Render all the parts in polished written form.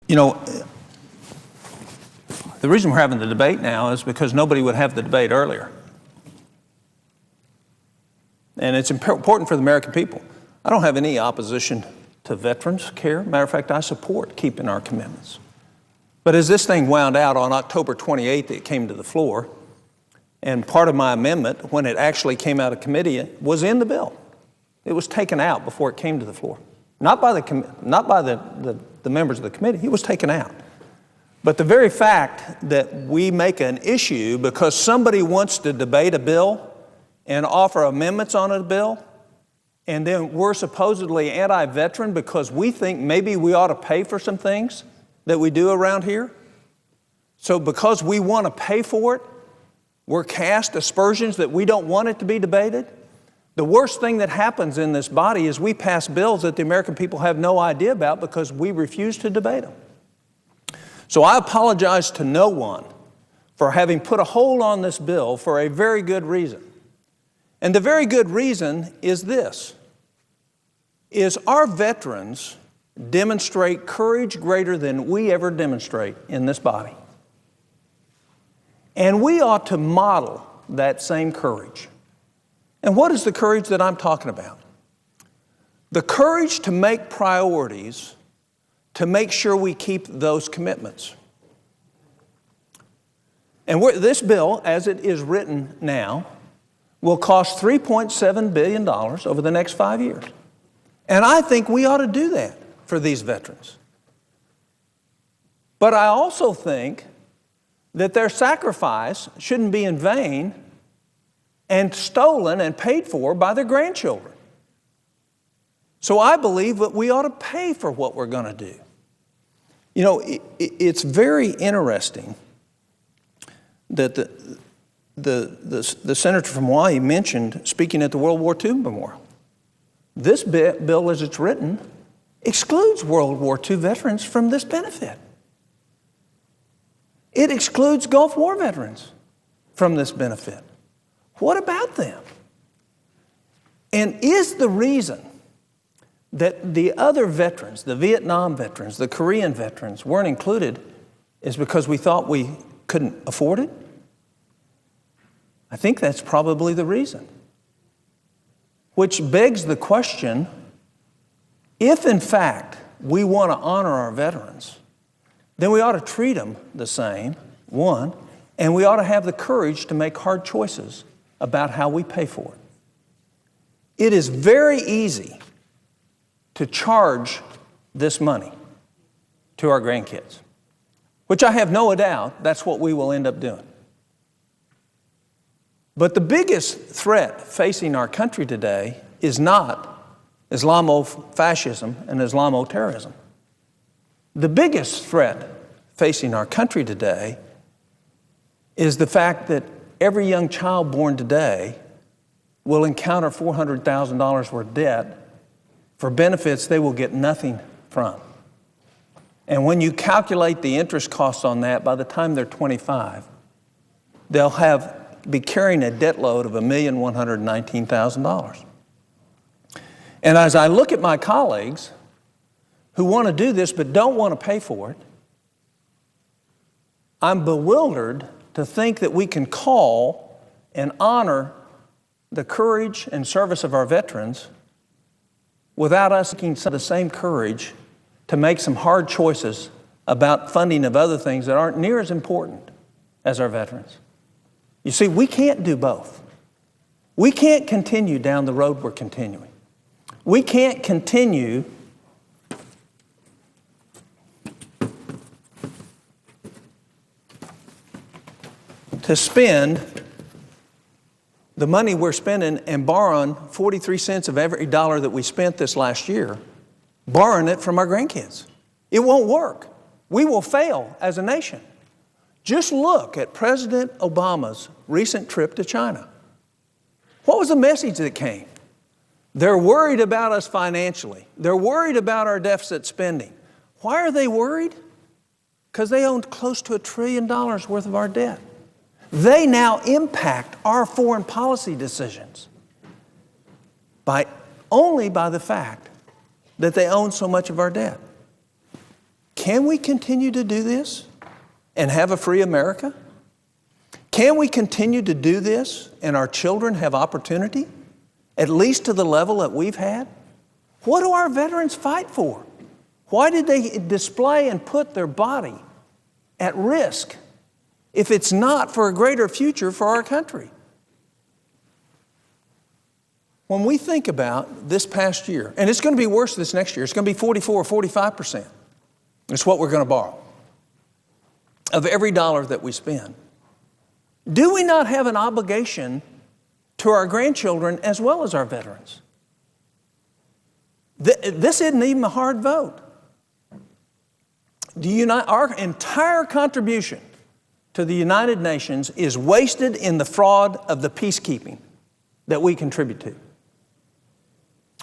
You know, the reason we're having the debate now is because nobody would have the debate earlier. And it's important for the American people. I don't have any opposition to veterans care. Matter of fact, I support keeping our commitments. But as this thing wound out on October 28th, it came to the floor, and part of my amendment, when it actually came out of committee, was in the bill. It was taken out before it came to the floor. Not by the members of the committee. It was taken out. But the very fact that we make an issue because somebody wants to debate a bill and offer amendments on a bill, and then we're supposedly anti-veteran because we think maybe we ought to pay for some things that we do around here. So because we want to pay for it, we're cast aspersions that we don't want it to be debated. The worst thing that happens in this body is we pass bills that the American people have no idea about because we refuse to debate them. So I apologize to no one for having put a hold on this bill for a very good reason. And the very good reason is this, is our veterans demonstrate courage greater than we ever demonstrate in this body. And we ought to model that same courage. And what is the courage that I'm talking about? The courage to make priorities to make sure we keep those commitments. And this bill, as it is written now, will cost $3.7 billion over the next 5 years. And I think we ought to do that for these veterans. But I also think that their sacrifice shouldn't be in vain and stolen and paid for by their grandchildren. So I believe that we ought to pay for what we're going to do. You know, it's very interesting that the senator from Hawaii mentioned speaking at the World War II memorial. This bill, as it's written, excludes World War II veterans from this benefit. It excludes Gulf War veterans from this benefit. What about them? And is the reason that the other veterans, the Vietnam veterans, the Korean veterans, weren't included is because we thought we couldn't afford it? I think that's probably the reason. Which begs the question, if in fact we want to honor our veterans, then we ought to treat them the same, one, and we ought to have the courage to make hard choices about how we pay for it. It is very easy to charge this money to our grandkids, which I have no doubt that's what we will end up doing. But the biggest threat facing our country today is not Islamofascism and Islamoterrorism. The biggest threat facing our country today is the fact that every young child born today will encounter $400,000 worth of debt for benefits they will get nothing from. And when you calculate the interest costs on that, by the time they're 25, they'll be carrying a debt load of $1,119,000. And as I look at my colleagues who want to do this but don't want to pay for it, I'm bewildered to think that we can call and honor the courage and service of our veterans without us taking the same courage to make some hard choices about funding of other things that aren't near as important as our veterans. You see, we can't do both. We can't continue down the road we're continuing. We can't continue to spend the money we're spending and borrowing 43 cents of every dollar that we spent this last year, borrowing it from our grandkids. It won't work. We will fail as a nation. Just look at President Obama's recent trip to China. What was the message that came? They're worried about us financially. They're worried about our deficit spending. Why are they worried? Because they own close to $1 trillion worth of our debt. They now impact our foreign policy decisions only by the fact that they own so much of our debt. can we continue to do this and have a free America? Can we continue to do this and our children have opportunity, at least to the level that we've had? What do our veterans fight for? Why did they display and put their body at risk if it's not for a greater future for our country? When we think about this past year, and it's going to be worse this next year, it's going to be 44 or 45%. It's what we're going to borrow of every dollar that we spend. Do we not have an obligation to our grandchildren as well as our veterans? This isn't even a hard vote. Our entire contribution to the United Nations is wasted in the fraud of the peacekeeping that we contribute to.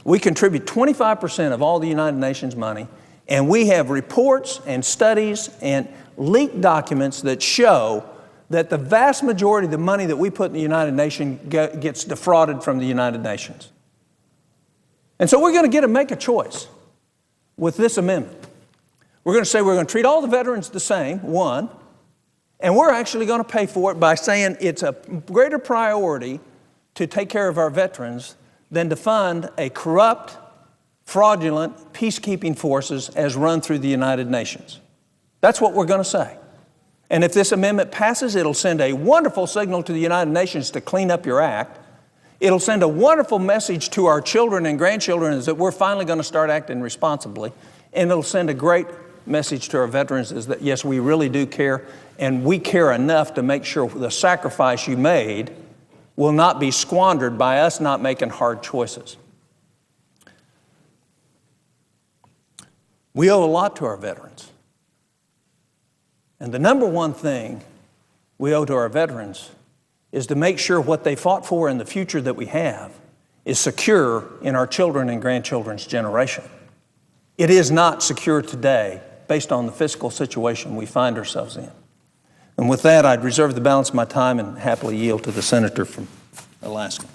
We contribute 25% of all the United Nations money, and we have reports and studies and leaked documents that show that the vast majority of the money that we put in the United Nations gets defrauded from the United Nations. And so we're going to get to make a choice with this amendment. We're going to say we're going to treat all the veterans the same, one, and we're actually going to pay for it by saying it's a greater priority to take care of our veterans than to fund a corrupt, fraudulent peacekeeping forces as run through the United Nations. That's what we're going to say. And if this amendment passes, it'll send a wonderful signal to the United Nations to clean up your act. It'll send a wonderful message to our children and grandchildren is that we're finally going to start acting responsibly. And it'll send a great message to our veterans is that, yes, we really do care, and we care enough to make sure the sacrifice you made will not be squandered by us not making hard choices. We owe a lot to our veterans. And the number one thing we owe to our veterans is to make sure what they fought for in the future that we have is secure in our children and grandchildren's generation. It is not secure today based on the fiscal situation we find ourselves in. And with that, I'd reserve the balance of my time and happily yield to the senator from Alaska.